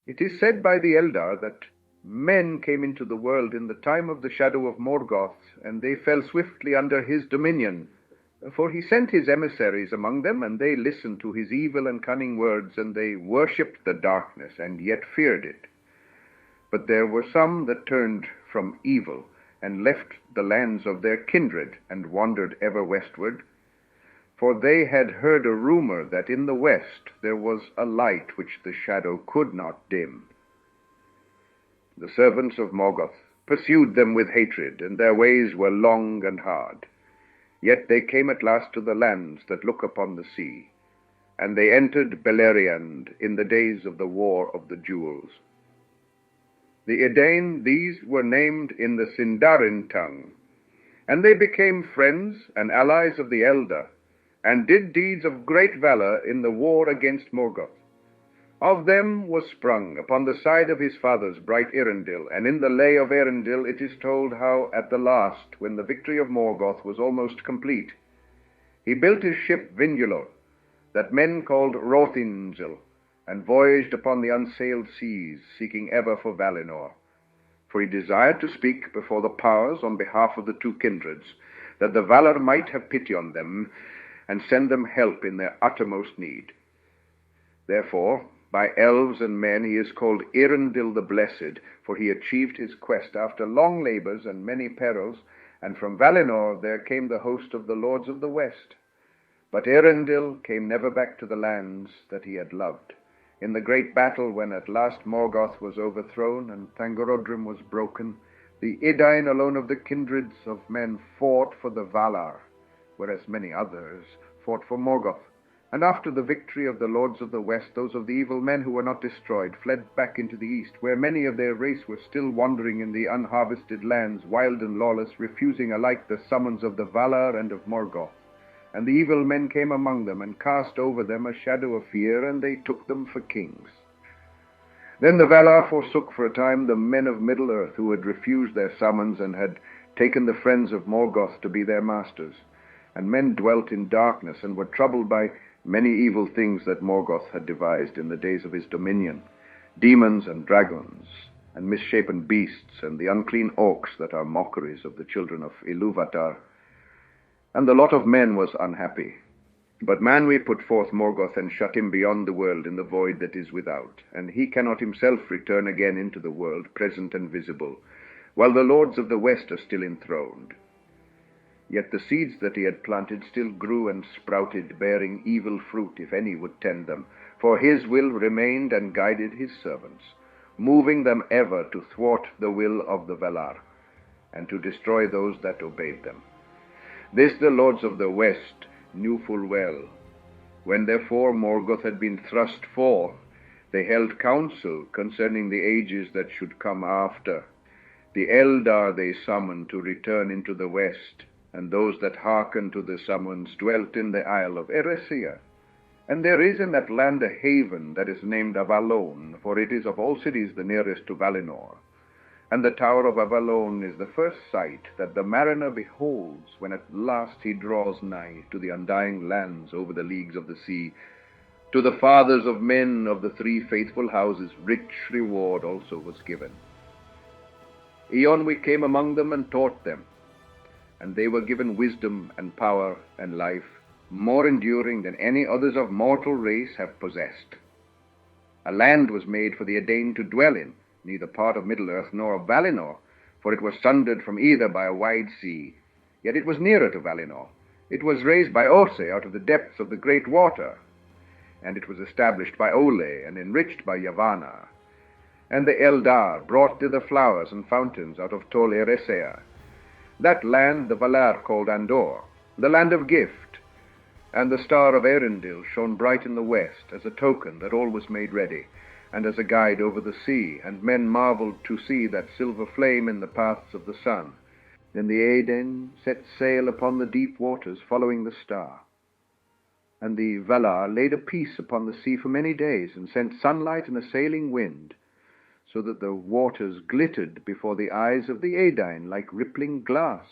It is said by the Eldar that men came into the world in the time of the shadow of Morgoth, and they fell swiftly under his dominion. For he sent his emissaries among them, and they listened to his evil and cunning words, and they worshipped the darkness, and yet feared it. But there were some that turned from evil, and left the lands of their kindred, and wandered ever westward. For they had heard a rumor that in the west there was a light which the shadow could not dim. The servants of Morgoth pursued them with hatred, and their ways were long and hard. Yet they came at last to the lands that look upon the sea, and they entered Beleriand in the days of the War of the Jewels. The Edain, these were named in the Sindarin tongue, and they became friends and allies of the Eldar, and did deeds of great valor in the war against Morgoth. Of them was sprung, upon the side of his fathers, bright Eärendil, and in the Lay of Eärendil it is told how at the last, when the victory of Morgoth was almost complete, he built his ship Vindulor, that men called Rothinzil, and voyaged upon the unsailed seas, seeking ever for Valinor. For he desired to speak before the powers on behalf of the two kindreds, that the Valar might have pity on them, and send them help in their uttermost need. Therefore, by elves and men he is called Eärendil the Blessed, for he achieved his quest after long labors and many perils, and from Valinor there came the host of the lords of the west. But Eärendil came never back to the lands that he had loved. In the great battle, when at last Morgoth was overthrown and Thangorodrim was broken, the Edain alone of the kindreds of men fought for the Valar, whereas many others fought for Morgoth. And after the victory of the lords of the west, those of the evil men who were not destroyed fled back into the east, where many of their race were still wandering in the unharvested lands, wild and lawless, refusing alike the summons of the Valar and of Morgoth. And the evil men came among them, and cast over them a shadow of fear, and they took them for kings. Then the Valar forsook for a time the men of Middle-earth, who had refused their summons, and had taken the friends of Morgoth to be their masters. And men dwelt in darkness, and were troubled by many evil things that Morgoth had devised in the days of his dominion, demons and dragons, and misshapen beasts, and the unclean orcs that are mockeries of the children of Ilúvatar. And the lot of men was unhappy. But Manwë put forth Morgoth, and shut him beyond the world in the void that is without, and he cannot himself return again into the world, present and visible, while the lords of the west are still enthroned. Yet the seeds that he had planted still grew and sprouted, bearing evil fruit, if any would tend them, for his will remained and guided his servants, moving them ever to thwart the will of the Valar, and to destroy those that obeyed them. This the lords of the west knew full well. When therefore Morgoth had been thrust forth, they held counsel concerning the ages that should come after. The Eldar they summoned to return into the west, and those that hearkened to the summons dwelt in the isle of Eressia. And there is in that land a haven that is named Avalon, for it is of all cities the nearest to Valinor. And the tower of Avalon is the first sight that the mariner beholds when at last he draws nigh to the undying lands over the leagues of the sea. To the fathers of men of the three faithful houses rich reward also was given. Eonwë came among them and taught them, and they were given wisdom and power and life, more enduring than any others of mortal race have possessed. A land was made for the Edain to dwell in, neither part of Middle-earth nor of Valinor, for it was sundered from either by a wide sea. Yet it was nearer to Valinor. It was raised by Ose out of the depths of the great water, and it was established by Ole and enriched by Yavanna. And the Eldar brought thither flowers and fountains out of Tol Eressëa. That land the Valar called Andor, the land of gift, and the star of Eärendil shone bright in the west, as a token that all was made ready, and as a guide over the sea, and men marveled to see that silver flame in the paths of the sun. Then the Edain set sail upon the deep waters, following the star. And the Valar laid a peace upon the sea for many days, and sent sunlight and a sailing wind, so that the waters glittered before the eyes of the Edain like rippling glass,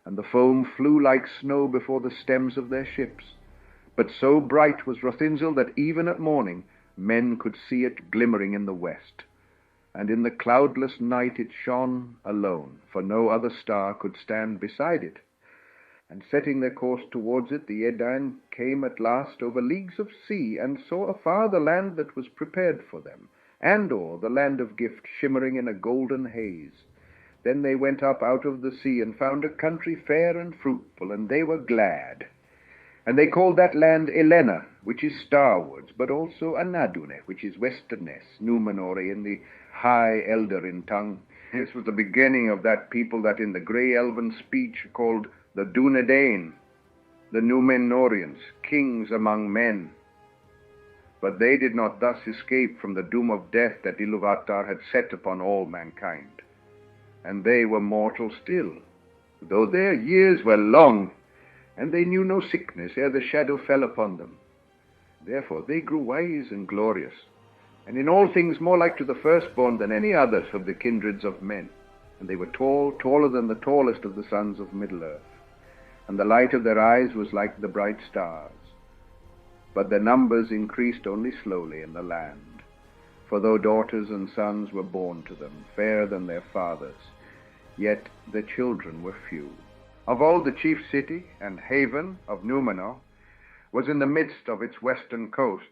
and the foam flew like snow before the stems of their ships. But so bright was Rothinzil that even at morning men could see it glimmering in the west, and in the cloudless night it shone alone, for no other star could stand beside it. And setting their course towards it, the Edain came at last over leagues of sea, and saw afar the land that was prepared for them, Andor, the land of gift, shimmering in a golden haze. Then they went up out of the sea, and found a country fair and fruitful, and they were glad. And they called that land Elena, which is starwards, but also Anadune, which is westernness, Numenor in the high Eldarin tongue. This was the beginning of that people that in the grey elven speech called the Dunedain, the Numenorians, kings among men. But they did not thus escape from the doom of death that Ilúvatar had set upon all mankind. And they were mortal still, though their years were long, and they knew no sickness ere the shadow fell upon them. Therefore they grew wise and glorious, and in all things more like to the firstborn than any others of the kindreds of men. And they were tall, taller than the tallest of the sons of Middle-earth, and the light of their eyes was like the bright stars. But their numbers increased only slowly in the land, for though daughters and sons were born to them, fairer than their fathers, yet their children were few. Of old the chief city and haven of Numenor was in the midst of its western coasts,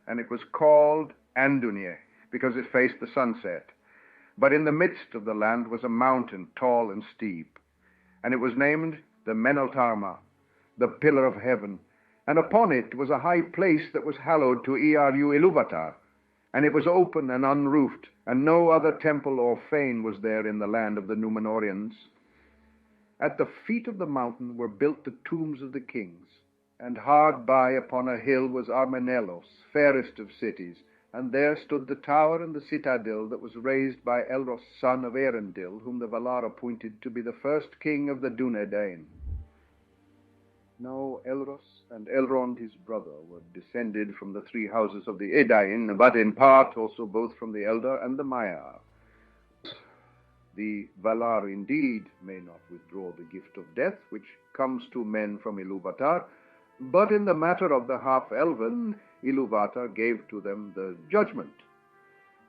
and it was called Andunye, because it faced the sunset. But in the midst of the land was a mountain, tall and steep, and it was named the Meneltarma, the pillar of heaven, and upon it was a high place that was hallowed to Iarlu Ilúvatar, and it was open and unroofed, and no other temple or fane was there in the land of the Numenorians. At the feet of the mountain were built the tombs of the kings, and hard by upon a hill was Armenelos, fairest of cities, and there stood the tower and the citadel that was raised by Elros, son of Eärendil, whom the Valar appointed to be the first king of the Dunedain. Now Elros and Elrond his brother were descended from the three houses of the Edain, but in part also both from the Eldar and the Maiar. The Valar indeed may not withdraw the gift of death, which comes to men from Ilúvatar, but in the matter of the half-elven, Ilúvatar gave to them the judgment,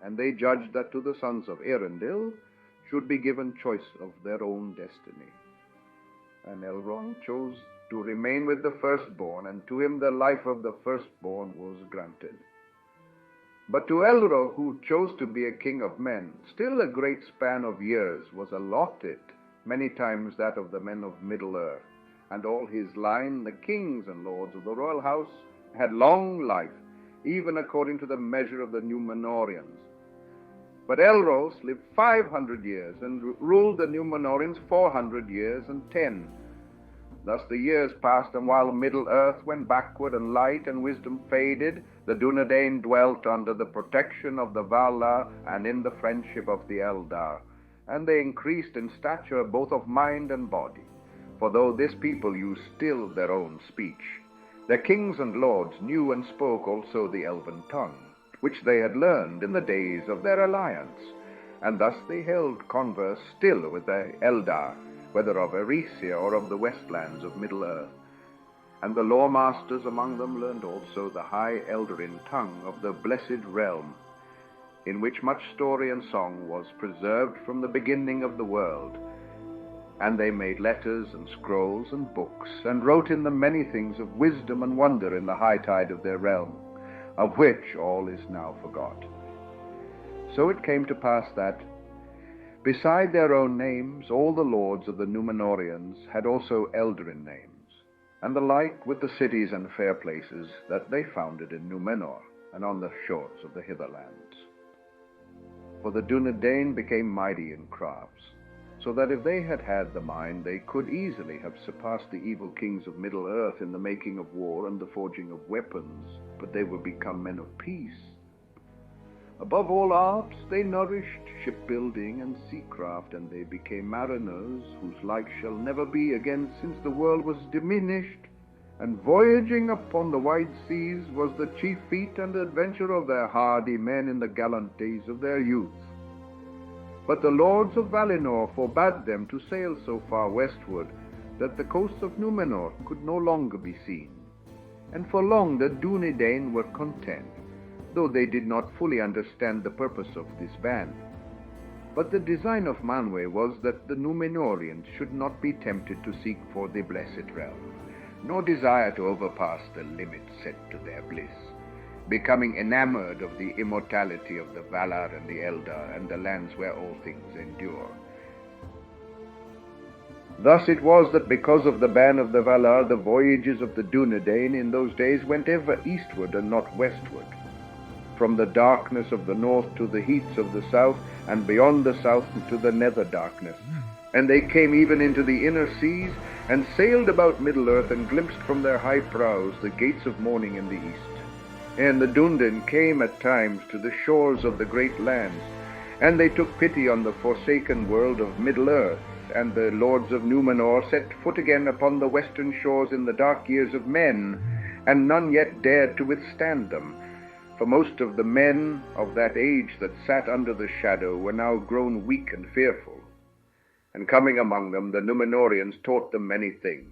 and they judged that to the sons of Eärendil should be given choice of their own destiny. And Elrond chose to remain with the firstborn, and to him the life of the firstborn was granted. But to Elro, who chose to be a king of men, still a great span of years was allotted, many times that of the men of Middle-earth, and all his line, the kings and lords of the royal house, had long life, even according to the measure of the Numenorians. But Elros lived 500 years, and ruled the Numenorians 400 years and 10. Thus the years passed, and while Middle-earth went backward, and light and wisdom faded, the Dunedain dwelt under the protection of the Valar and in the friendship of the Eldar, and they increased in stature both of mind and body. For though this people used still their own speech, their kings and lords knew and spoke also the elven tongue, which they had learned in the days of their alliance, and thus they held converse still with the Eldar, whether of Eresia or of the westlands of Middle-earth. And the lore-masters among them learned also the high Eldarin tongue of the blessed realm, in which much story and song was preserved from the beginning of the world. And they made letters and scrolls and books, and wrote in them many things of wisdom and wonder in the high tide of their realm, of which all is now forgot. So it came to pass that, beside their own names, all the lords of the Numenorians had also Eldarin names, and the like with the cities and fair places that they founded in Numenor and on the shores of the hitherlands. For the Dunedain became mighty in crafts, so that if they had had the mind, they could easily have surpassed the evil kings of Middle-earth in the making of war and the forging of weapons, but they were become men of peace. Above all arts they nourished shipbuilding and seacraft, and they became mariners, whose like shall never be again since the world was diminished, and voyaging upon the wide seas was the chief feat and adventure of their hardy men in the gallant days of their youth. But the lords of Valinor forbade them to sail so far westward that the coasts of Numenor could no longer be seen, and for long the Dunedain were content, though they did not fully understand the purpose of this ban. But the design of Manwë was that the Numenorians should not be tempted to seek for the blessed realm, nor desire to overpass the limits set to their bliss, becoming enamored of the immortality of the Valar and the Eldar and the lands where all things endure. Thus it was that because of the ban of the Valar, the voyages of the Dunedain in those days went ever eastward and not westward, from the darkness of the north to the heats of the south, and beyond the south to the nether darkness. And they came even into the inner seas, and sailed about Middle-earth, and glimpsed from their high prows the gates of morning in the east. And the Dúnedain came at times to the shores of the great lands, and they took pity on the forsaken world of Middle-earth, and the lords of Numenor set foot again upon the western shores in the dark years of men, and none yet dared to withstand them. For most of the men of that age that sat under the shadow were now grown weak and fearful. And coming among them, the Numenorians taught them many things.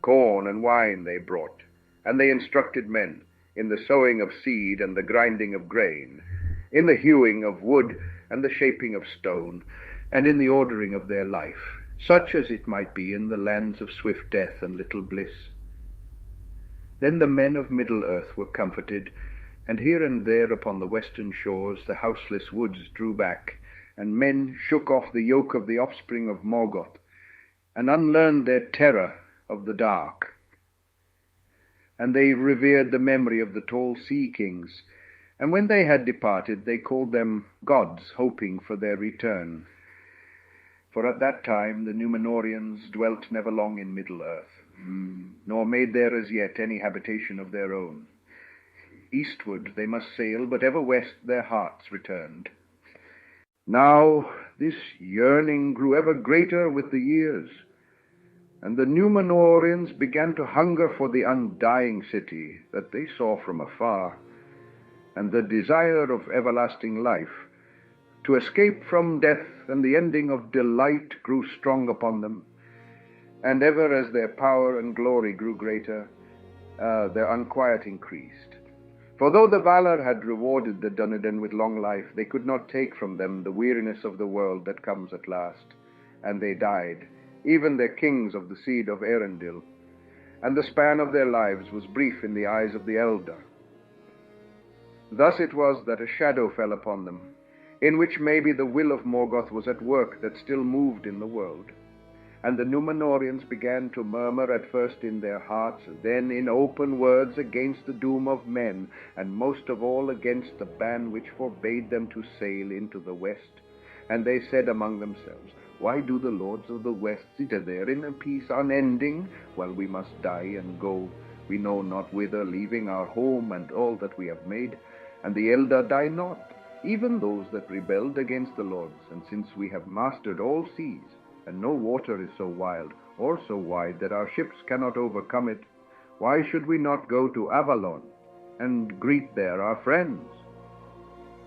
Corn and wine they brought, and they instructed men in the sowing of seed and the grinding of grain, in the hewing of wood and the shaping of stone, and in the ordering of their life, such as it might be in the lands of swift death and little bliss. Then the men of Middle-earth were comforted, and here and there upon the western shores the houseless woods drew back, and men shook off the yoke of the offspring of Morgoth, and unlearned their terror of the dark. And they revered the memory of the tall sea kings, and when they had departed they called them gods, hoping for their return. For at that time the Numenorians dwelt never long in Middle-earth, nor made there as yet any habitation of their own. Eastward they must sail, but ever west their hearts returned. Now this yearning grew ever greater with the years, and the Numenorians began to hunger for the undying city that they saw from afar, and the desire of everlasting life, to escape from death and the ending of delight, grew strong upon them. And ever as their power and glory grew greater, their unquiet increased. For though the Valar had rewarded the Dúnedain with long life, they could not take from them the weariness of the world that comes at last. And they died, even their kings of the seed of Eärendil, and the span of their lives was brief in the eyes of the Eldar. Thus it was that a shadow fell upon them, in which maybe the will of Morgoth was at work that still moved in the world. And the Numenorians began to murmur at first in their hearts, then in open words against the doom of men, and most of all against the ban which forbade them to sail into the west. And they said among themselves, Why do the lords of the west sit there in a peace unending, while we must die and go, we know not whither, leaving our home and all that we have made? And the Eldar die not, even those that rebelled against the lords. And since we have mastered all seas, and no water is so wild or so wide that our ships cannot overcome it, why should we not go to Avalon and greet there our friends?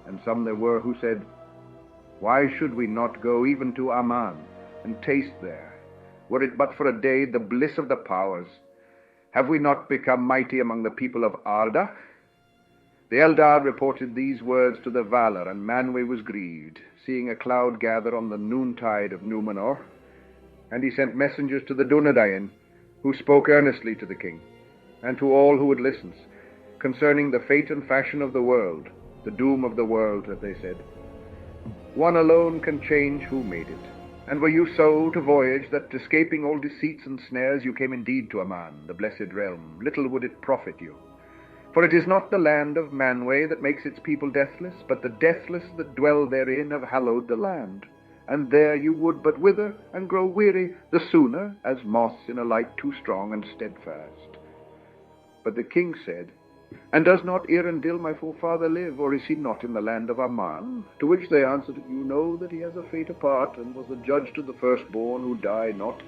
And some there were who said, Why should we not go even to Aman and taste there, were it but for a day, the bliss of the powers? Have we not become mighty among the people of Arda? The Eldar reported these words to the Valar, and Manwë was grieved, seeing a cloud gather on the noontide of Numenor. And he sent messengers to the Dúnedain, who spoke earnestly to the king, and to all who would listen, concerning the fate and fashion of the world, the doom of the world, as they said. One alone can change who made it. And were you so to voyage that, escaping all deceits and snares, you came indeed to Aman, the blessed realm, little would it profit you. For it is not the land of Manwë that makes its people deathless, but the deathless that dwell therein have hallowed the land. And there you would but wither and grow weary, the sooner, as moss in a light too strong and steadfast. But the king said, And does not Eärendil my forefather live, or is he not in the land of Aman? To which they answered, You know that he has a fate apart, and was a judge to the firstborn who die not.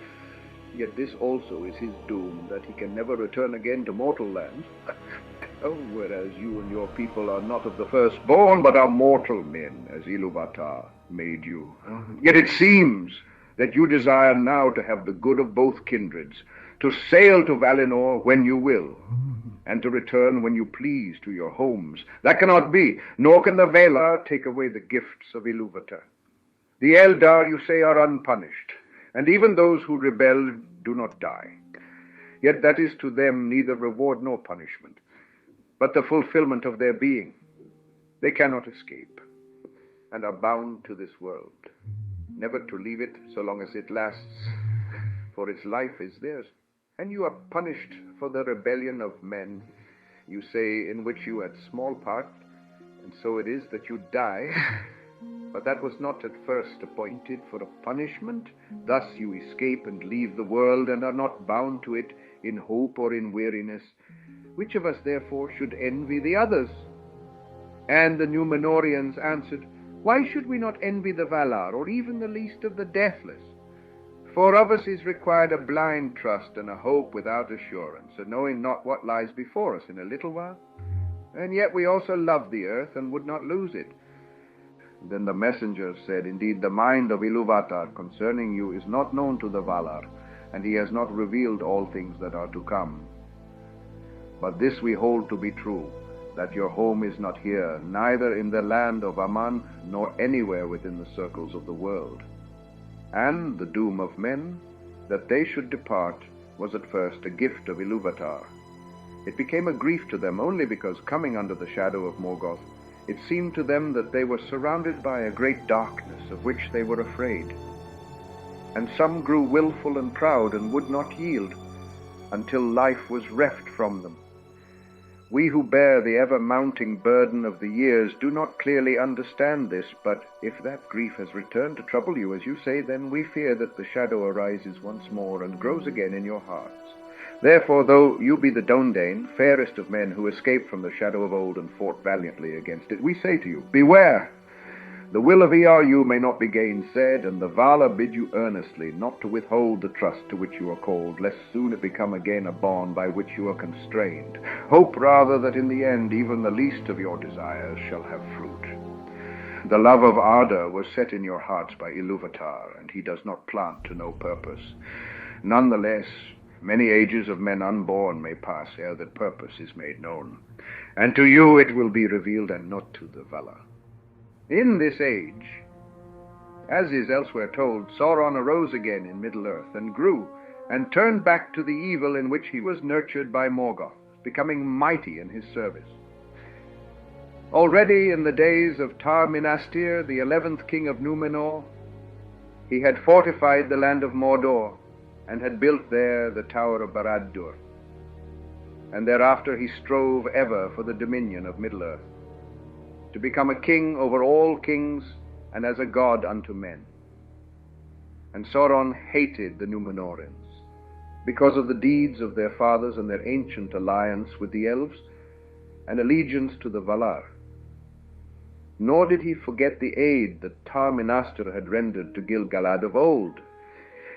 Yet this also is his doom, that he can never return again to mortal lands. Oh, whereas you and your people are not of the firstborn, but are mortal men, as Ilúvatar made you. Yet it seems that you desire now to have the good of both kindreds, to sail to Valinor when you will, and to return when you please to your homes. That cannot be, nor can the Valar take away the gifts of Ilúvatar. The Eldar, you say, are unpunished, and even those who rebel do not die. Yet that is to them neither reward nor punishment, but the fulfillment of their being. They cannot escape, and are bound to this world, never to leave it so long as it lasts, for its life is theirs. And you are punished for the rebellion of men, you say, in which you had small part, and so it is that you die. But that was not at first appointed for a punishment. Thus you escape and leave the world, and are not bound to it in hope or in weariness. Which of us, therefore, should envy the others? And the Numenorians answered, Why should we not envy the Valar, or even the least of the deathless? For of us is required a blind trust and a hope without assurance, and knowing not what lies before us in a little while. And yet we also love the earth and would not lose it. Then the messengers said, Indeed, the mind of Ilúvatar concerning you is not known to the Valar, and he has not revealed all things that are to come. But this we hold to be true, that your home is not here, neither in the land of Aman, nor anywhere within the circles of the world. And the doom of men, that they should depart, was at first a gift of Ilúvatar. It became a grief to them only because, coming under the shadow of Morgoth, it seemed to them that they were surrounded by a great darkness of which they were afraid. And some grew willful and proud and would not yield, until life was reft from them. We who bear the ever-mounting burden of the years do not clearly understand this, but if that grief has returned to trouble you, as you say, then we fear that the shadow arises once more and grows again in your hearts. Therefore, though you be the Dondane, fairest of men who escaped from the shadow of old and fought valiantly against it, we say to you, Beware! The will of Eärl may not be gainsaid, and the Valar bid you earnestly not to withhold the trust to which you are called, lest soon it become again a bond by which you are constrained. Hope rather that in the end even the least of your desires shall have fruit. The love of Arda was set in your hearts by Ilúvatar, and he does not plant to no purpose. Nonetheless, many ages of men unborn may pass ere that purpose is made known, and to you it will be revealed, and not to the Valar. In this age, as is elsewhere told, Sauron arose again in Middle-earth, and grew, and turned back to the evil in which he was nurtured by Morgoth, becoming mighty in his service. Already in the days of Tar-Minastir, the 11th king of Numenor, he had fortified the land of Mordor, and had built there the Tower of Barad-dûr. And thereafter he strove ever for the dominion of Middle-earth, to become a king over all kings, and as a god unto men. And Sauron hated the Numenorians, because of the deeds of their fathers and their ancient alliance with the elves, and allegiance to the Valar. Nor did he forget the aid that Tar-Minastir had rendered to Gil-galad of old,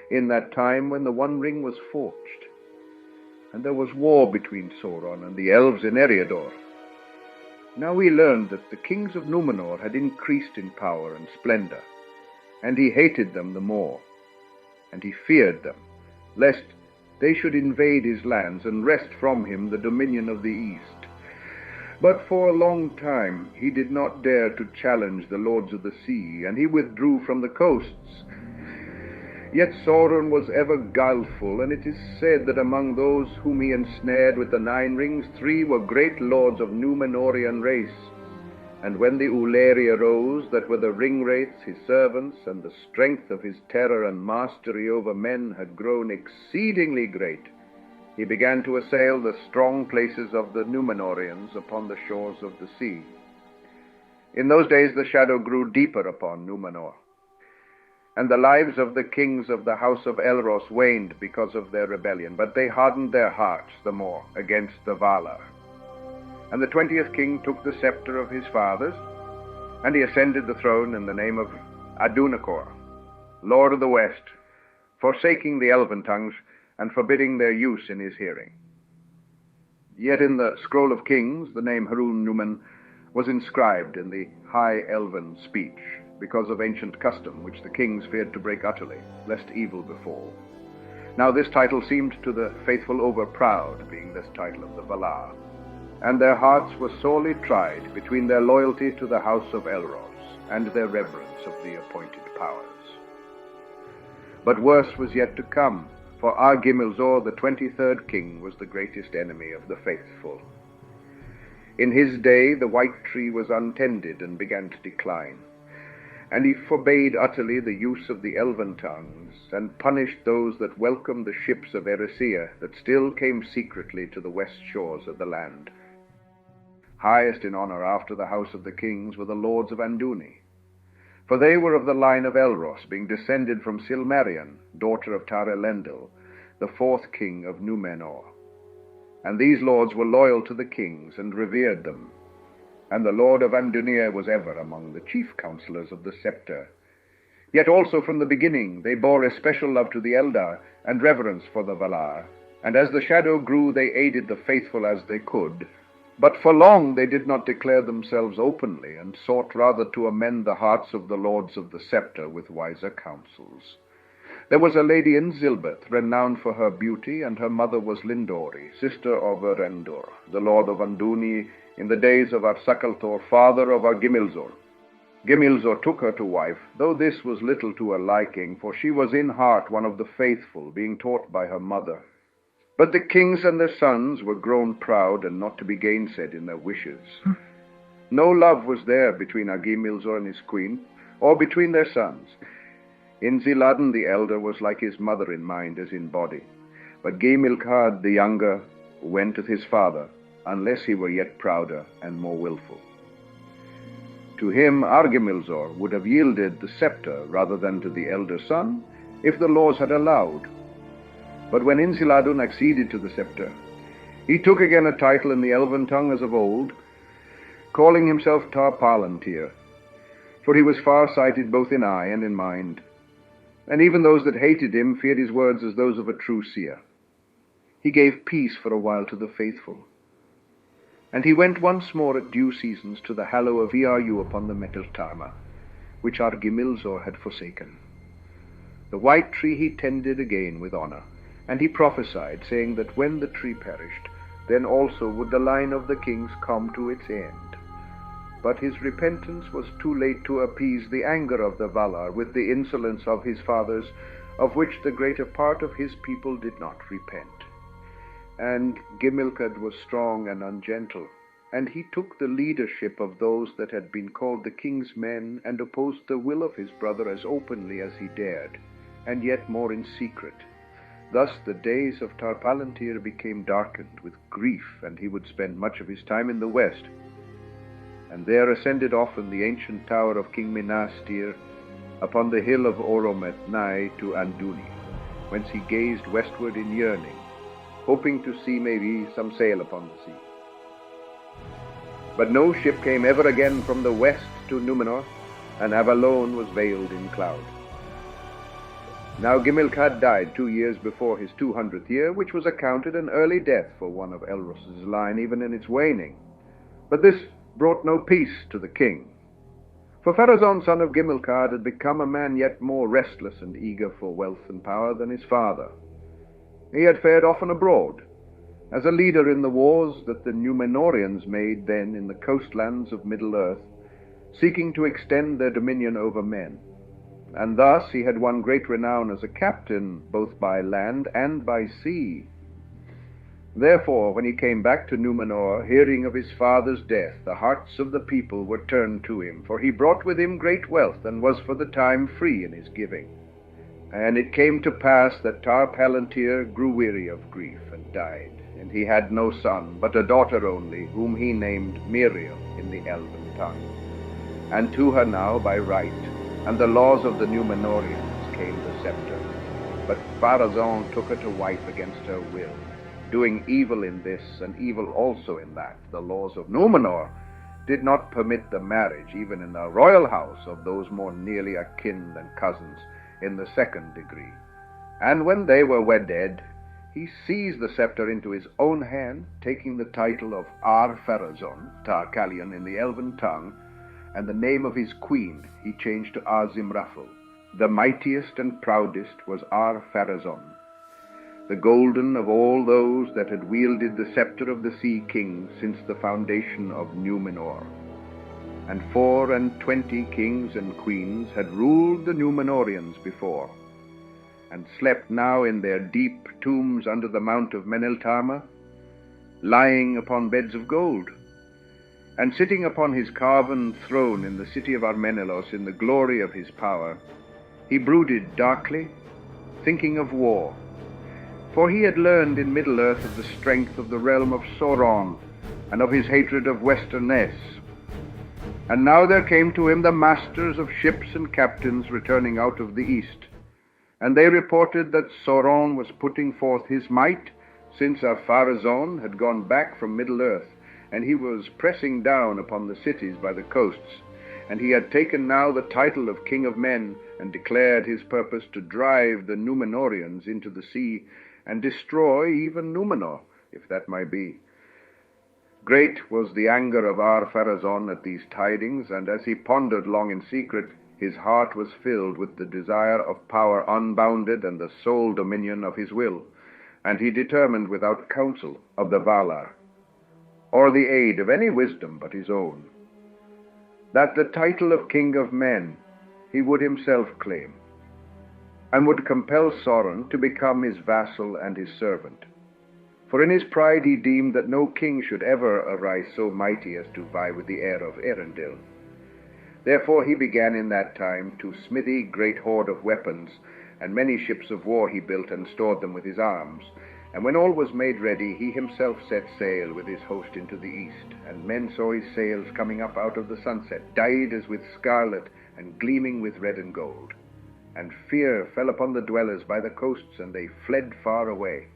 in that time when the One Ring was forged, and there was war between Sauron and the elves in Eriador. Now we learned that the kings of Numenor had increased in power and splendor, and he hated them the more, and he feared them, lest they should invade his lands and wrest from him the dominion of the east. But for a long time he did not dare to challenge the lords of the sea, and he withdrew from the coasts. Yet Sauron was ever guileful, and it is said that among those whom he ensnared with the Nine Rings, 3 were great lords of Númenorian race. And when the Uleri arose, that were the Ringwraiths, his servants, and the strength of his terror and mastery over men had grown exceedingly great, he began to assail the strong places of the Númenorians upon the shores of the sea. In those days the shadow grew deeper upon Númenor, and the lives of the kings of the house of Elros waned because of their rebellion, but they hardened their hearts the more against the Valar. And the 20th king took the scepter of his fathers, and he ascended the throne in the name of Adunacor, Lord of the West, forsaking the elven tongues and forbidding their use in his hearing. Yet in the Scroll of Kings the name Harun-Numen was inscribed in the High Elven speech, because of ancient custom which the kings feared to break utterly, lest evil befall. Now this title seemed to the faithful over-proud, being this title of the Valar, and their hearts were sorely tried between their loyalty to the house of Elros and their reverence of the appointed powers. But worse was yet to come, for Argimilzor, the 23rd king, was the greatest enemy of the faithful. In his day the White Tree was untended and began to decline, and he forbade utterly the use of the elven tongues, and punished those that welcomed the ships of Erisea that still came secretly to the west shores of the land. Highest in honor after the house of the kings were the lords of Andúni, for they were of the line of Elros, being descended from Silmarion, daughter of Tar-Elendil, the 4th king of Numenor. And these lords were loyal to the kings and revered them. And the lord of Andúni was ever among the chief counselors of the scepter. Yet also from the beginning they bore especial love to the Eldar and reverence for the Valar. And as the shadow grew, they aided the faithful as they could. But for long they did not declare themselves openly, and sought rather to amend the hearts of the lords of the scepter with wiser counsels. There was a lady in Zilbeth, renowned for her beauty, and her mother was Lindori, sister of Erendur, the lord of Andúni, in the days of Ar-Sakalthor, father of Argimilzor. Gimilzor took her to wife, though this was little to her liking, for she was in heart one of the faithful, being taught by her mother. But the kings and their sons were grown proud and not to be gainsaid in their wishes. No love was there between Argimilzor and his queen, or between their sons. Inziladin the elder was like his mother in mind as in body, but Gemilcad the younger went with his father, unless he were yet prouder and more wilful. To him Argimilzor would have yielded the scepter rather than to the elder son, if the laws had allowed. But when Inziladun acceded to the scepter, he took again a title in the elven tongue as of old, calling himself Tar-Palantir, for he was far-sighted both in eye and in mind, and even those that hated him feared his words as those of a true seer. He gave peace for a while to the faithful, and he went once more at due seasons to the hallow of Iaryu upon the Metal Tarma, which Argimilzor had forsaken. The White Tree he tended again with honor, and he prophesied, saying that when the tree perished, then also would the line of the kings come to its end. But his repentance was too late to appease the anger of the Valar with the insolence of his fathers, of which the greater part of his people did not repent. And Gimilcad was strong and ungentle, and he took the leadership of those that had been called the king's men, and opposed the will of his brother as openly as he dared, and yet more in secret. Thus the days of Tar-Palantir became darkened with grief, and he would spend much of his time in the west. And there ascended often the ancient tower of King Minastir upon the hill of Orometh nigh to Andúni, whence he gazed westward in yearning, hoping to see maybe some sail upon the sea. But no ship came ever again from the west to Numenor, and Avalon was veiled in cloud. Now Gimilcad died 2 years before his 200th year, which was accounted an early death for one of Elros's line, even in its waning. But this brought no peace to the king. For Pharazôn, son of Gimilcad, had become a man yet more restless and eager for wealth and power than his father. He had fared often abroad, as a leader in the wars that the Numenorians made then in the coastlands of Middle-earth, seeking to extend their dominion over men. And thus he had won great renown as a captain, both by land and by sea. Therefore, when he came back to Numenor, hearing of his father's death, the hearts of the people were turned to him, for he brought with him great wealth, and was for the time free in his giving. And it came to pass that Tar-Palantir grew weary of grief, and died, and he had no son, but a daughter only, whom he named Miriel in the elven tongue. And to her now by right, and the laws of the Numenorians, came the scepter. But Pharazôn took her to wife against her will, doing evil in this and evil also in that. The laws of Numenor did not permit the marriage, even in the royal house, of those more nearly akin than cousins in the 2nd degree. And when they were wedded, he seized the scepter into his own hand, taking the title of Ar-Pharazôn, Tar-Calion in the elven tongue, and the name of his queen he changed to Ar-Zimraphel. The mightiest and proudest was Ar-Pharazôn, the golden of all those that had wielded the scepter of the sea kings since the foundation of Numenor. And 24 kings and queens had ruled the Numenorians before, and slept now in their deep tombs under the mount of Meneltarma, lying upon beds of gold. And sitting upon his carven throne in the city of Armenelos in the glory of his power, he brooded darkly, thinking of war. For he had learned in Middle-earth of the strength of the realm of Sauron, and of his hatred of Westernesse. And now there came to him the masters of ships and captains returning out of the east, and they reported that Sauron was putting forth his might, since Ar-Pharazôn had gone back from Middle-earth, and he was pressing down upon the cities by the coasts, and he had taken now the title of King of Men, and declared his purpose to drive the Numenorians into the sea, and destroy even Numenor, if that might be. Great was the anger of Ar-Pharazôn at these tidings, and as he pondered long in secret, his heart was filled with the desire of power unbounded and the sole dominion of his will, and he determined without counsel of the Valar, or the aid of any wisdom but his own, that the title of King of Men he would himself claim, and would compel Sauron to become his vassal and his servant. For in his pride he deemed that no king should ever arise so mighty as to vie with the heir of Erendil. Therefore he began in that time to smithy great hoard of weapons, and many ships of war he built and stored them with his arms. And when all was made ready, he himself set sail with his host into the east, and men saw his sails coming up out of the sunset, dyed as with scarlet, and gleaming with red and gold. And fear fell upon the dwellers by the coasts, and they fled far away.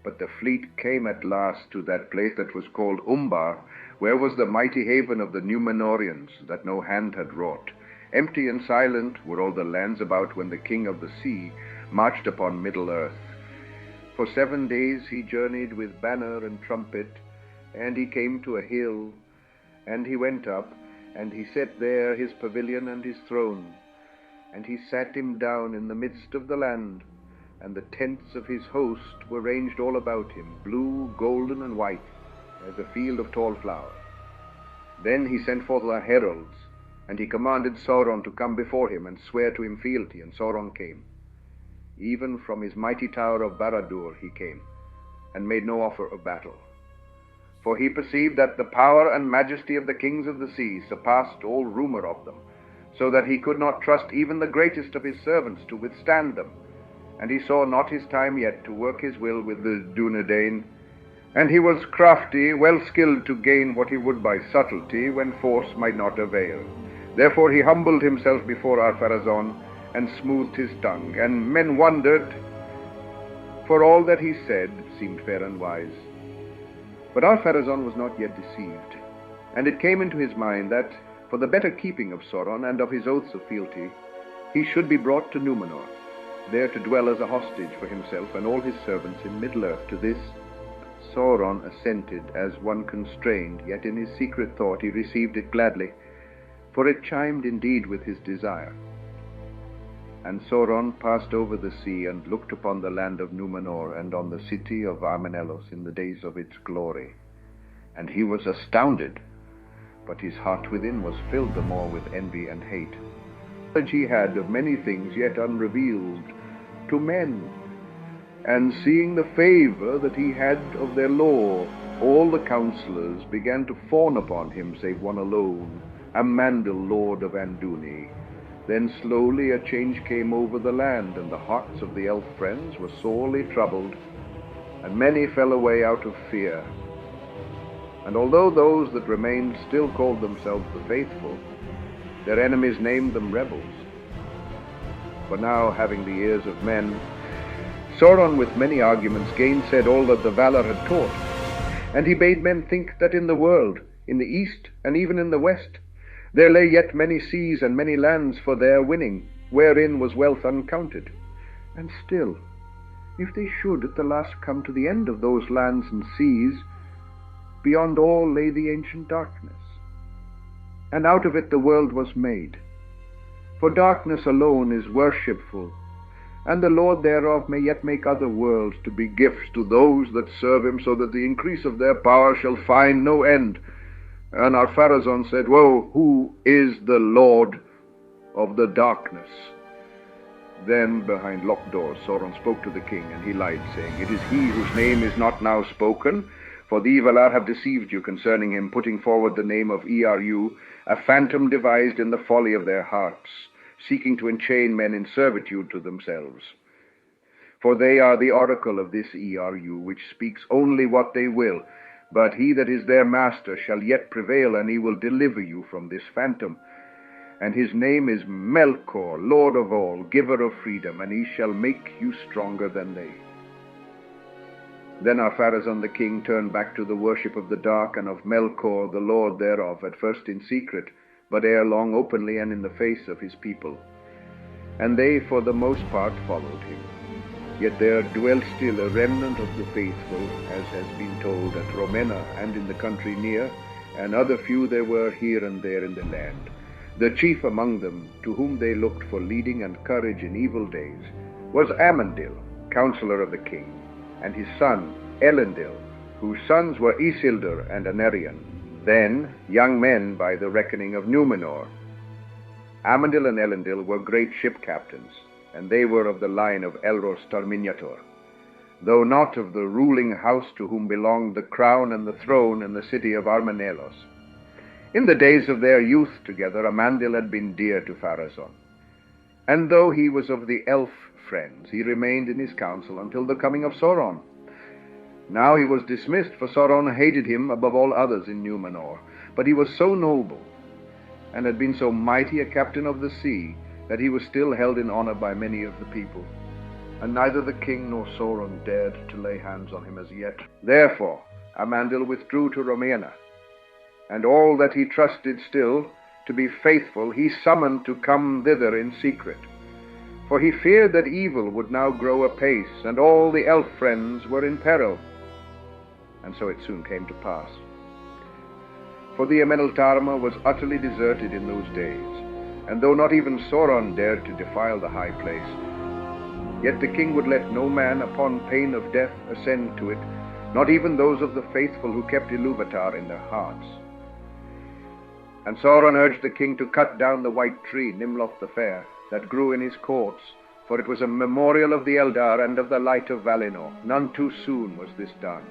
But the fleet came at last to that place that was called Umbar, where was the mighty haven of the Numenorians, that no hand had wrought. Empty and silent were all the lands about when the King of the Sea marched upon Middle-earth. For 7 days he journeyed with banner and trumpet, and he came to a hill, and he went up, and he set there his pavilion and his throne, and he sat him down in the midst of the land, and the tents of his host were ranged all about him, blue, golden, and white, as a field of tall flowers. Then he sent forth the heralds, and he commanded Sauron to come before him and swear to him fealty, and Sauron came. Even from his mighty tower of Barad-dûr he came, and made no offer of battle. For he perceived that the power and majesty of the kings of the sea surpassed all rumor of them, so that he could not trust even the greatest of his servants to withstand them. And he saw not his time yet to work his will with the Dunedain, and he was crafty, well skilled to gain what he would by subtlety, when force might not avail. Therefore he humbled himself before Ar-Pharazôn, and smoothed his tongue, and men wondered, for all that he said seemed fair and wise. But Ar-Pharazôn was not yet deceived, and it came into his mind that, for the better keeping of Sauron and of his oaths of fealty, he should be brought to Numenor, there to dwell as a hostage for himself and all his servants in Middle-earth. To this Sauron assented as one constrained, yet in his secret thought he received it gladly, for it chimed indeed with his desire. And Sauron passed over the sea and looked upon the land of Numenor and on the city of Armenelos in the days of its glory. And he was astounded, but his heart within was filled the more with envy and hate. Knowledge he had of many things yet unrevealed to men, and seeing the favor that he had of their law, all the counselors began to fawn upon him, save one alone, Amandil, lord of Andúni. Then slowly a change came over the land, and the hearts of the elf friends were sorely troubled, and many fell away out of fear. And although those that remained still called themselves the faithful, their enemies named them rebels. For now, having the ears of men, Sauron with many arguments gainsaid all that the Valar had taught, and he bade men think that in the world, in the east and even in the west, there lay yet many seas and many lands for their winning, wherein was wealth uncounted. And still, if they should at the last come to the end of those lands and seas, beyond all lay the ancient darkness, and out of it the world was made. For darkness alone is worshipful, and the Lord thereof may yet make other worlds to be gifts to those that serve him, so that the increase of their power shall find no end. And Ar-Pharazôn said, Woe, who is the Lord of the darkness? Then behind locked doors Sauron spoke to the king, and he lied, saying, It is he whose name is not now spoken, for the Evilar have deceived you concerning him, putting forward the name of Eru, a phantom devised in the folly of their hearts, seeking to enchain men in servitude to themselves. For they are the oracle of this Eru, which speaks only what they will, but he that is their master shall yet prevail, and he will deliver you from this phantom. And his name is Melkor, Lord of all, giver of freedom, and he shall make you stronger than they. Then Ar-Pharazôn the king turned back to the worship of the dark and of Melkor, the lord thereof, at first in secret, but ere long openly and in the face of his people. And they for the most part followed him. Yet there dwelt still a remnant of the faithful, as has been told, at Rhomenna and in the country near, and other few there were here and there in the land. The chief among them, to whom they looked for leading and courage in evil days, was Amandil, counselor of the king, and his son Elendil, whose sons were Isildur and Anarion, then young men by the reckoning of Numenor. Amandil and Elendil were great ship captains, and they were of the line of Elros Tarminiator, though not of the ruling house to whom belonged the crown and the throne in the city of Armanelos. In the days of their youth together, Amandil had been dear to Pharazôn, and though he was of the elf friends, he remained in his council until the coming of Sauron. Now he was dismissed, for Sauron hated him above all others in Numenor, but he was so noble, and had been so mighty a captain of the sea, that he was still held in honor by many of the people, and neither the king nor Sauron dared to lay hands on him as yet. Therefore Amandil withdrew to Rhomenna, and all that he trusted still to be faithful he summoned to come thither in secret, for he feared that evil would now grow apace, and all the elf friends were in peril. And so it soon came to pass. For the Ameneltarma was utterly deserted in those days, and though not even Sauron dared to defile the high place, yet the king would let no man upon pain of death ascend to it, not even those of the faithful who kept Ilúvatar in their hearts. And Sauron urged the king to cut down the white tree, Nimloth the Fair, that grew in his courts, for it was a memorial of the Eldar and of the light of Valinor. None too soon was this done,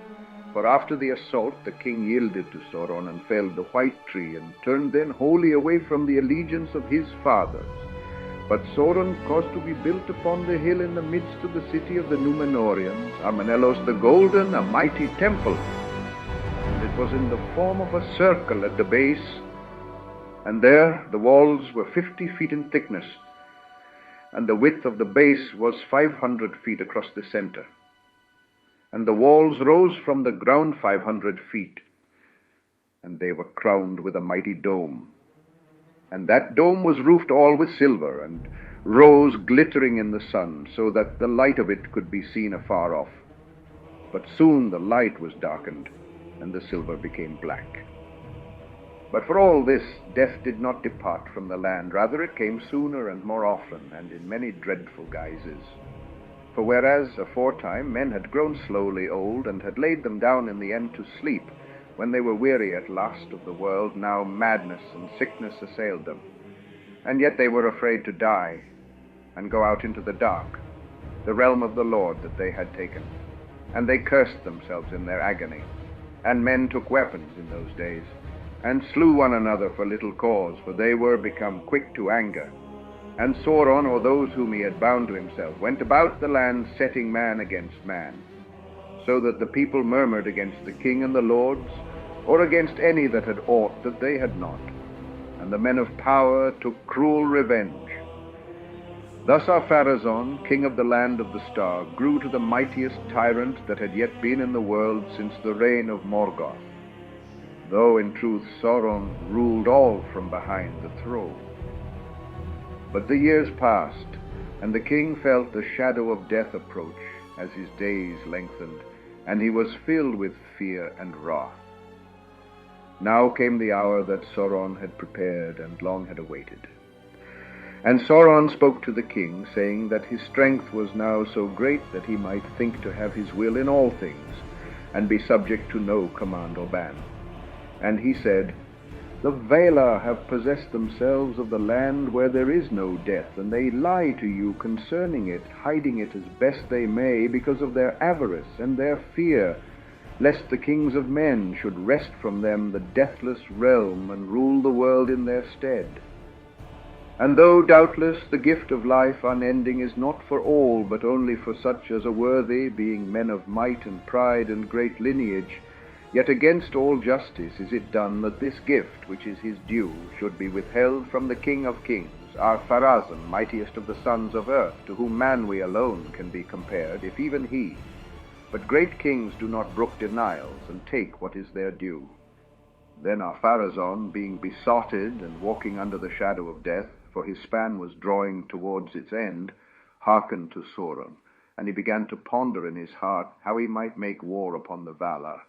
for after the assault the king yielded to Sauron and felled the white tree, and turned then wholly away from the allegiance of his fathers. But Sauron caused to be built upon the hill in the midst of the city of the Númenóreans, Armanelos the Golden, a mighty temple. And it was in the form of a circle at the base, and there the walls were 50 feet in thickness, and the width of the base was 500 feet across the center. And the walls rose from the ground 500 feet, and they were crowned with a mighty dome. And that dome was roofed all with silver, and rose glittering in the sun, so that the light of it could be seen afar off. But soon the light was darkened, and the silver became black. But for all this, death did not depart from the land. Rather it came sooner and more often, and in many dreadful guises. For whereas aforetime men had grown slowly old, and had laid them down in the end to sleep, when they were weary at last of the world, now madness and sickness assailed them. And yet they were afraid to die, and go out into the dark, the realm of the Lord that they had taken. And they cursed themselves in their agony. And men took weapons in those days, and slew one another for little cause, for they were become quick to anger. And Sauron, or those whom he had bound to himself, went about the land setting man against man, so that the people murmured against the king and the lords, or against any that had aught that they had not. And the men of power took cruel revenge. Thus Ar-Pharazôn, king of the land of the star, grew to the mightiest tyrant that had yet been in the world since the reign of Morgoth, though in truth Sauron ruled all from behind the throne. But the years passed, and the king felt the shadow of death approach as his days lengthened, and he was filled with fear and wrath. Now came the hour that Sauron had prepared and long had awaited. And Sauron spoke to the king, saying that his strength was now so great that he might think to have his will in all things, and be subject to no command or ban. And he said, "The Valar have possessed themselves of the land where there is no death, and they lie to you concerning it, hiding it as best they may, because of their avarice and their fear, lest the kings of men should wrest from them the deathless realm and rule the world in their stead. And though doubtless the gift of life unending is not for all, but only for such as are worthy, being men of might and pride and great lineage, yet against all justice is it done that this gift, which is his due, should be withheld from the King of Kings, our Pharazôn, mightiest of the sons of earth, to whom Manwe alone can be compared, if even he. But great kings do not brook denials, and take what is their due." Then our Pharazôn, being besotted and walking under the shadow of death, for his span was drawing towards its end, hearkened to Sauron, and he began to ponder in his heart how he might make war upon the Valar.